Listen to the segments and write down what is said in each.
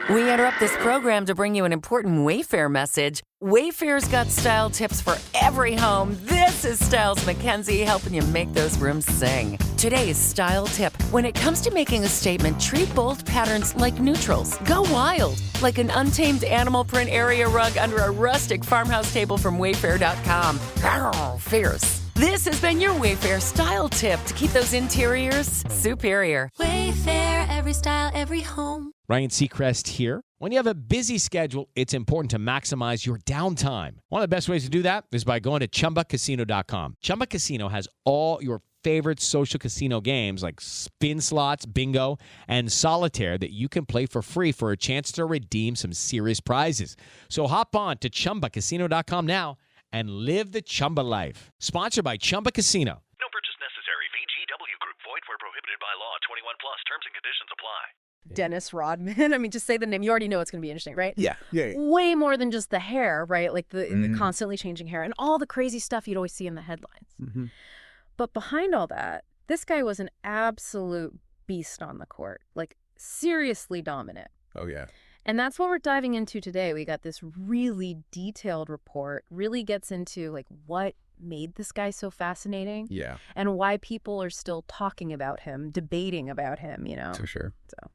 We interrupt this program to bring you an important Wayfair message. Wayfair's got style tips for every home. This is Styles McKenzie helping you make those rooms sing. Today's style tip. When it comes to making a statement, treat bold patterns like neutrals. Go wild, like an untamed animal print area rug under a rustic farmhouse table from Wayfair.com. Arr, fierce. This has been your Wayfair style tip to keep those interiors superior. Wayfair, every style, every home. Ryan Seacrest here. When you have a busy schedule, it's important to maximize your downtime. One of the best ways to do that is by going to ChumbaCasino.com. Chumba Casino has all your favorite social casino games like spin slots, bingo, and solitaire that you can play for free for a chance to redeem some serious prizes. So hop on to ChumbaCasino.com now and live the Chumba life. Sponsored by Chumba Casino. No purchase necessary. VGW Group. Void where prohibited by law. 21 plus. Terms and conditions apply. Dennis Rodman. I mean, just say the name. You already know it's going to be interesting, right? Yeah. Way more than just the hair, right? Like the constantly changing hair and all the crazy stuff you'd always see in the headlines. Mm-hmm. But behind all that, this guy was an absolute beast on the court, like seriously dominant. Oh, yeah. And that's what we're diving into today. We got this really detailed report, really gets into like what made this guy so fascinating. Yeah. And why people are still talking about him, debating about him, you know. For sure. So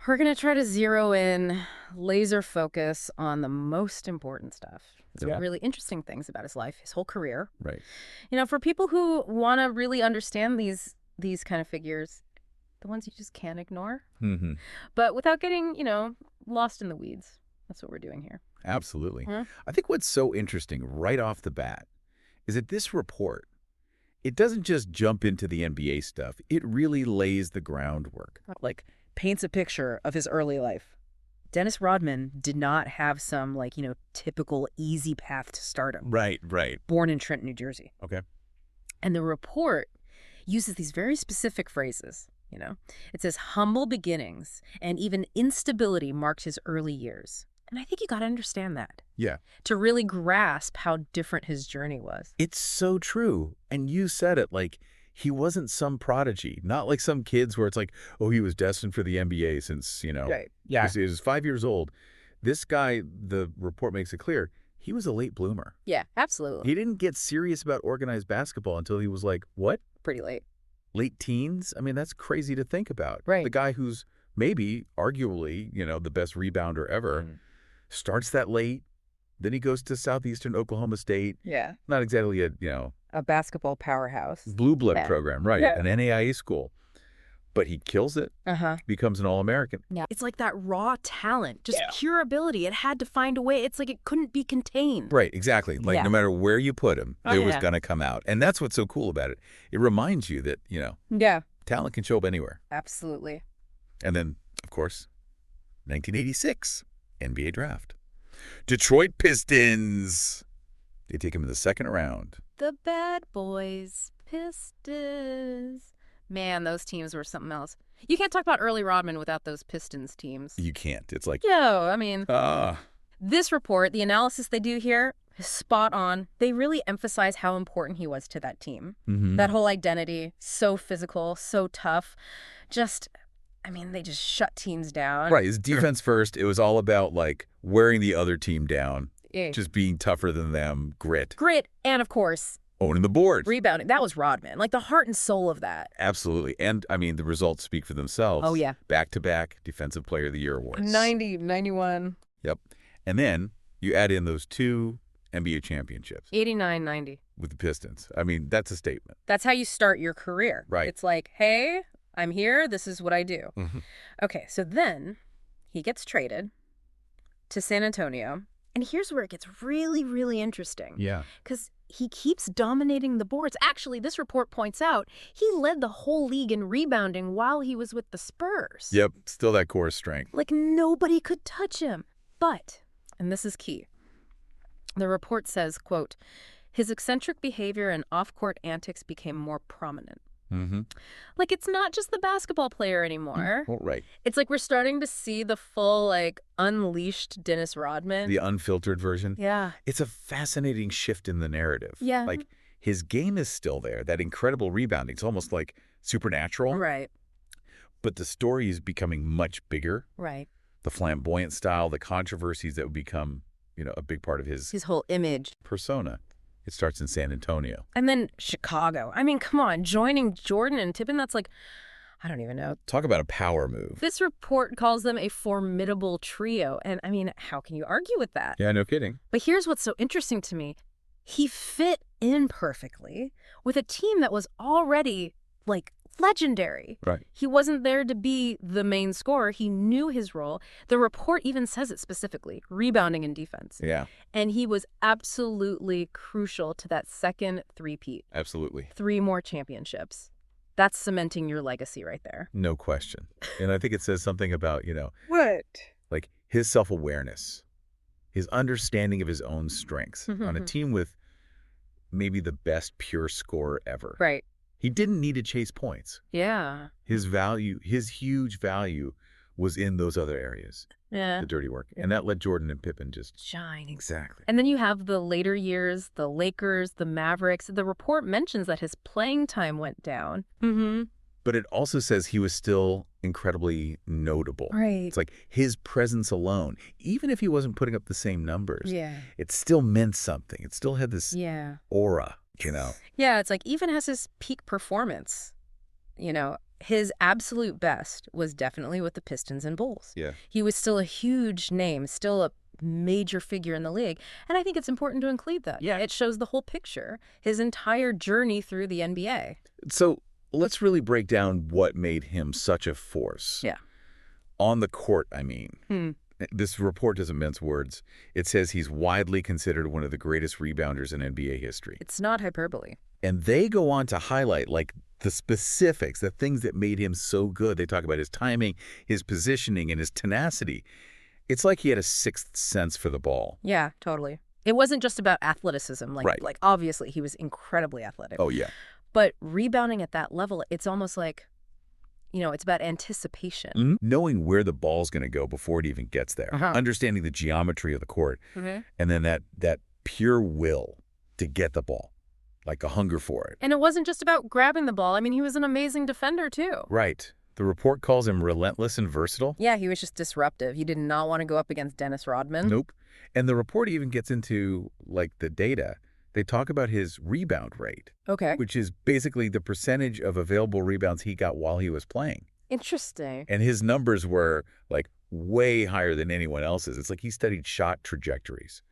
we're going to try to zero in, laser focus on the most important stuff. The really interesting things about his life, his whole career. Right. You know, for people who want to really understand these kind of figures, the ones you just can't ignore. Mm-hmm. But without getting, you know, lost in the weeds. That's what we're doing here. Absolutely. Hmm? I think what's so interesting right off the bat is that this report, it doesn't just jump into the NBA stuff. It really lays the groundwork. Like, paints a picture of his early life. Dennis Rodman did not have some, like, you know, typical easy path to stardom. Right. Born in Trenton, New Jersey. Okay. And the report uses these very specific phrases, you know. It says humble beginnings and even instability marked his early years. And I think you got to understand that. Yeah. To really grasp how different his journey was. It's so true. And you said it, like, he wasn't some prodigy, not like some kids where it's like, oh, he was destined for the NBA since, you know, Right. Yeah. He was 5 years old. This guy, the report makes it clear, he was a late bloomer. Yeah, absolutely. He didn't get serious about organized basketball until he was like, what? Pretty late. Late teens? I mean, that's crazy to think about. Right. The guy who's maybe, arguably, you know, the best rebounder ever, starts that late. Then he goes to Southeastern Oklahoma State. Yeah. Not exactly a, you know, A basketball powerhouse. blue blood Yeah. program, right? Yeah. An NAIA school. But he kills it, Uh-huh. becomes an All-American. Yeah. It's like that raw talent, just Yeah. pure ability. It had to find a way. It's like it couldn't be contained. Right, exactly. Like Yeah. no matter where you put him, Oh, it was yeah. going to come out. And that's what's so cool about it. It reminds you that, you know, Yeah. talent can show up anywhere. Absolutely. And then, of course, 1986, NBA draft. Detroit Pistons. They take him in the second round. The Bad Boys, Pistons. Man, those teams were something else. You can't talk about early Rodman without those Pistons teams. You can't. It's like, Yo, I mean, ah, this report, the analysis they do here, is spot on. They really emphasize how important he was to that team. mhm. That whole identity, so physical, so tough. Just, I mean, they just shut teams down. Right. His defense first. It was all about like wearing the other team down, Yeah. just being tougher than them, grit, Grit, and of course, owning the board. rebounding. That was Rodman. Like the heart and soul of that. Absolutely. And I mean, the results speak for themselves. Oh, yeah. Back-to-back Defensive Player of the Year awards. 90, 91, Yep. And then you add in those two NBA championships 89, 90. with the Pistons. I mean, that's a statement. That's how you start your career. Right. It's like, hey, I'm here. This is what I do. Mhm. Okay, so then he gets traded to San Antonio. And here's where it gets really, really interesting. Yeah. Because he keeps dominating the boards. Actually, this report points out he led the whole league in rebounding while he was with the Spurs. Yep. Still that core strength. Like nobody could touch him. But, and this is key, the report says, quote, his eccentric behavior and off-court antics became more prominent. Mm-hmm. Like, it's not just the basketball player anymore. Well, right. It's like we're starting to see the full, like, unleashed Dennis Rodman. The unfiltered version. Yeah. It's a fascinating shift in the narrative. Yeah. Like, his game is still there. That incredible rebounding. It's almost like supernatural. Right. But the story is becoming much bigger. Right. the flamboyant style, the controversies that would become, a big part of his whole image. persona. It starts in San Antonio. And then Chicago. I mean, come on, joining Jordan and Pippen, that's like, I don't even know. Talk about a power move. This report calls them a formidable trio. And I mean, how can you argue with that? Yeah, no kidding. But here's what's so interesting to me. He fit in perfectly with a team that was already, like, legendary. Right. He wasn't there to be the main scorer. He knew his role. The report even says it specifically, rebounding and defense. Yeah. And he was absolutely crucial to that second three-peat. Absolutely. 3 more championships. That's cementing your legacy right there. No question. And I think it says something about, What? like his self-awareness, his understanding of his own strengths on a team with maybe the best pure scorer ever. Right. He didn't need to chase points. Yeah. His huge value was in those other areas, Yeah. the dirty work. And that let Jordan and Pippen just... Shine. Exactly. And then you have the later years, the Lakers, the Mavericks. The report mentions that his playing time went down. Mm-hmm. But it also says he was still incredibly notable. Right. It's like his presence alone, even if he wasn't putting up the same numbers, Yeah. it still meant something. It still had this aura, Yeah, it's like even as his peak performance, his absolute best was definitely with the Pistons and Bulls. Yeah. He was still a huge name, still a major figure in the league. And I think it's important to include that. Yeah. It shows the whole picture, his entire journey through the NBA. So let's really break down what made him such a force. Yeah. On the court, I mean. This report doesn't mince words. It says he's widely considered one of the greatest rebounders in NBA history. It's not hyperbole. And they go on to highlight, like, the specifics, the things that made him so good. They talk about his timing, his positioning, and his tenacity. It's like he had a sixth sense for the ball. Yeah, totally. It wasn't just about athleticism. Like obviously, he was incredibly athletic. Oh, yeah. But rebounding at that level, it's almost like, it's about anticipation. Knowing where the ball's going to go before it even gets there. Understanding the geometry of the court. And then that pure will to get the ball. Like a hunger for it. And it wasn't just about grabbing the ball. I mean, he was an amazing defender, too. Right. The report calls him relentless and versatile. Yeah, he was just disruptive. He did not want to go up against Dennis Rodman. Nope. And the report even gets into, like, the data. They talk about his rebound rate. Okay. Which is basically the percentage of available rebounds he got while he was playing. Interesting. And his numbers were, like, way higher than anyone else's. It's like he studied shot trajectories.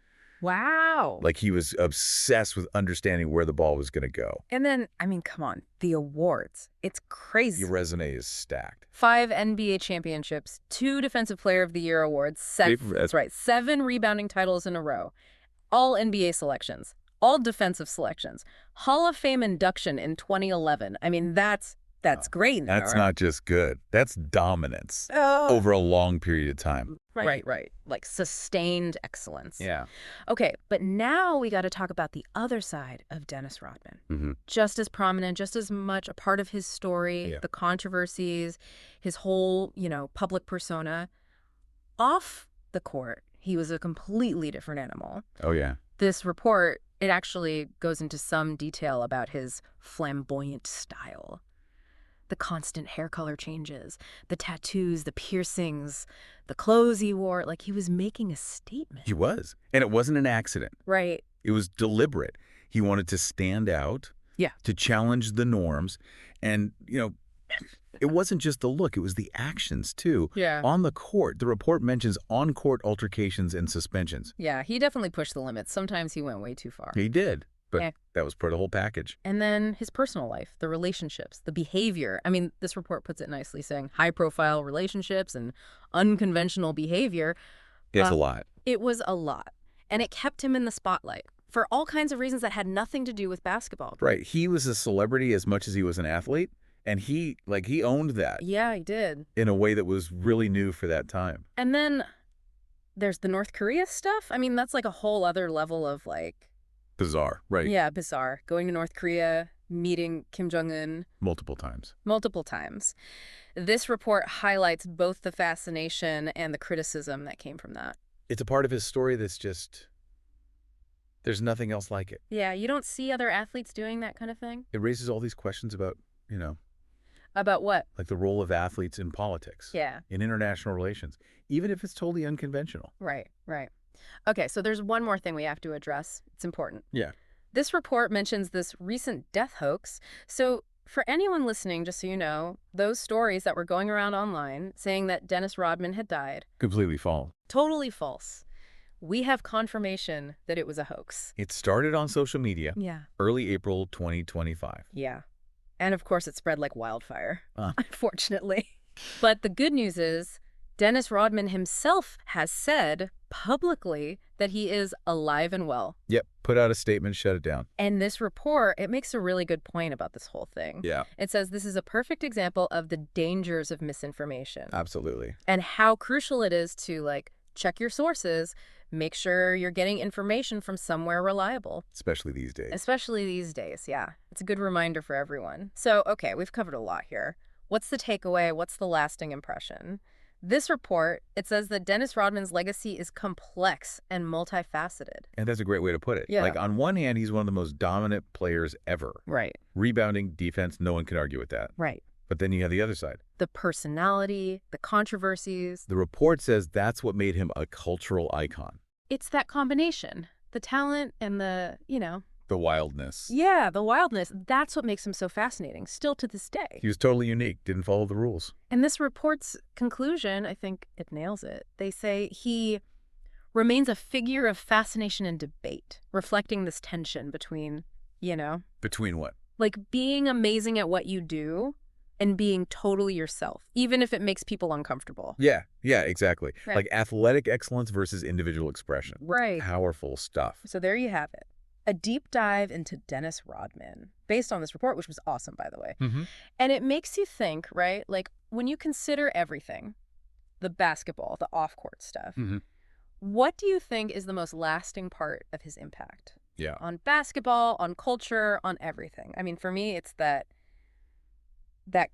Wow. Like he was obsessed with understanding where the ball was going to go. And then, I mean, come on, the awards. It's crazy. Your resume is stacked. 5 NBA championships, 2 Defensive Player of the Year awards, that's right, 7 rebounding titles in a row, all NBA selections, all defensive selections, Hall of Fame induction in 2011. I mean, that's great. That's not just good. That's dominance over a long period of time. Right. Like sustained excellence. Yeah. Okay, but now we got to talk about the other side of Dennis Rodman. Just as prominent, just as much a part of his story, the controversies, his whole, public persona. Off the court, he was a completely different animal. Oh, yeah. This report, it actually goes into some detail about his flamboyant style. The constant hair color changes, the tattoos, the piercings, the clothes he wore. Like he was making a statement. He was. And it wasn't an accident. Right. It was deliberate. He wanted to stand out, to challenge the norms. And, it wasn't just the look. It was the actions, too. Yeah. On the court, the report mentions on-court altercations and suspensions. Yeah, he definitely pushed the limits. Sometimes he went way too far. He did. But that was part of the whole package. And then his personal life, the relationships, the behavior. I mean, this report puts it nicely, saying high-profile relationships and unconventional behavior. It's a lot. It was a lot. And it kept him in the spotlight for all kinds of reasons that had nothing to do with basketball. Right. He was a celebrity as much as he was an athlete. And he owned that. Yeah, he did. In a way that was really new for that time. And then there's the North Korea stuff. I mean, that's like a whole other level of bizarre, right? Yeah, bizarre. Going to North Korea, meeting Kim Jong-un. Multiple times. This report highlights both the fascination and the criticism that came from that. It's a part of his story that's just, there's nothing else like it. Yeah, you don't see other athletes doing that kind of thing. It raises all these questions about, About what? Like the role of athletes in politics. Yeah. In international relations, even if it's totally unconventional. Right. Okay, so there's one more thing we have to address. It's important. Yeah. This report mentions this recent death hoax. So for anyone listening, just so you know, those stories that were going around online saying that Dennis Rodman had died, Completely false. totally false. We have confirmation that it was a hoax. It started on social media. Yeah. Early April 2025. Yeah. And of course, it spread like wildfire, unfortunately. But the good news is Dennis Rodman himself has said publicly that he is alive and well. Yep. Put out a statement, shut it down. And this report, it makes a really good point about this whole thing. Yeah. It says this is a perfect example of the dangers of misinformation. Absolutely. And how crucial it is to, like, check your sources, make sure you're getting information from somewhere reliable. Especially these days. Especially these days, yeah. It's a good reminder for everyone. So, okay, we've covered a lot here. What's the takeaway? What's the lasting impression? This report, it says that Dennis Rodman's legacy is complex and multifaceted. And that's a great way to put it. Yeah. Like, on one hand, he's one of the most dominant players ever. Right. Rebounding, defense, no one can argue with that. Right. But then you have the other side. The personality, the controversies. The report says that's what made him a cultural icon. It's that combination. The talent and the, The wildness. yeah, the wildness. That's what makes him so fascinating, still to this day. He was totally unique, didn't follow the rules. And this report's conclusion, I think it nails it. They say he remains a figure of fascination and debate, reflecting this tension between, Between what? like being amazing at what you do and being totally yourself, even if it makes people uncomfortable. Yeah, exactly. Right. Like athletic excellence versus individual expression. Right. Powerful stuff. So there you have it. A deep dive into Dennis Rodman, based on this report, which was awesome, by the way. Mm-hmm. And it makes you think, right? Like, when you consider everything, the basketball, the off-court stuff, Mm-hmm. what do you think is the most lasting part of his impact? Yeah. On basketball, on culture, on everything. I mean, for me, it's that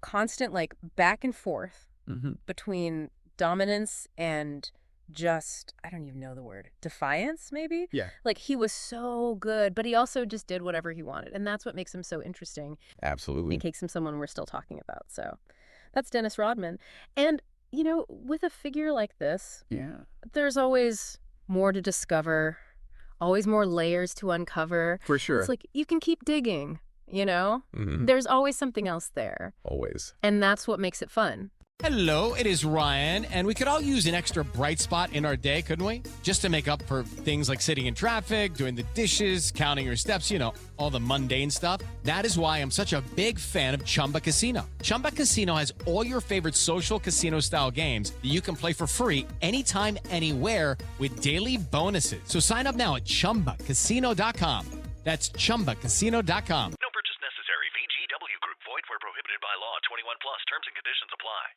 constant, like, back and forth Mm-hmm. between dominance and just, I don't even know the word, defiance, maybe? Yeah. Like, he was so good, but he also just did whatever he wanted. And that's what makes him so interesting. Absolutely. It makes him someone we're still talking about. So that's Dennis Rodman. And, with a figure like this, Yeah. there's always more to discover, always more layers to uncover. For sure. It's like you can keep digging, Mhm. There's always something else there. Always. And that's what makes it fun. Hello, it is Ryan, and we could all use an extra bright spot in our day, couldn't we? Just to make up for things like sitting in traffic, doing the dishes, counting your steps, all the mundane stuff. That is why I'm such a big fan of Chumba Casino. Chumba Casino has all your favorite social casino-style games that you can play for free anytime, anywhere with daily bonuses. So sign up now at ChumbaCasino.com. That's ChumbaCasino.com. No purchase necessary. VGW Group. Void where prohibited by law. 21 plus. Terms and conditions apply.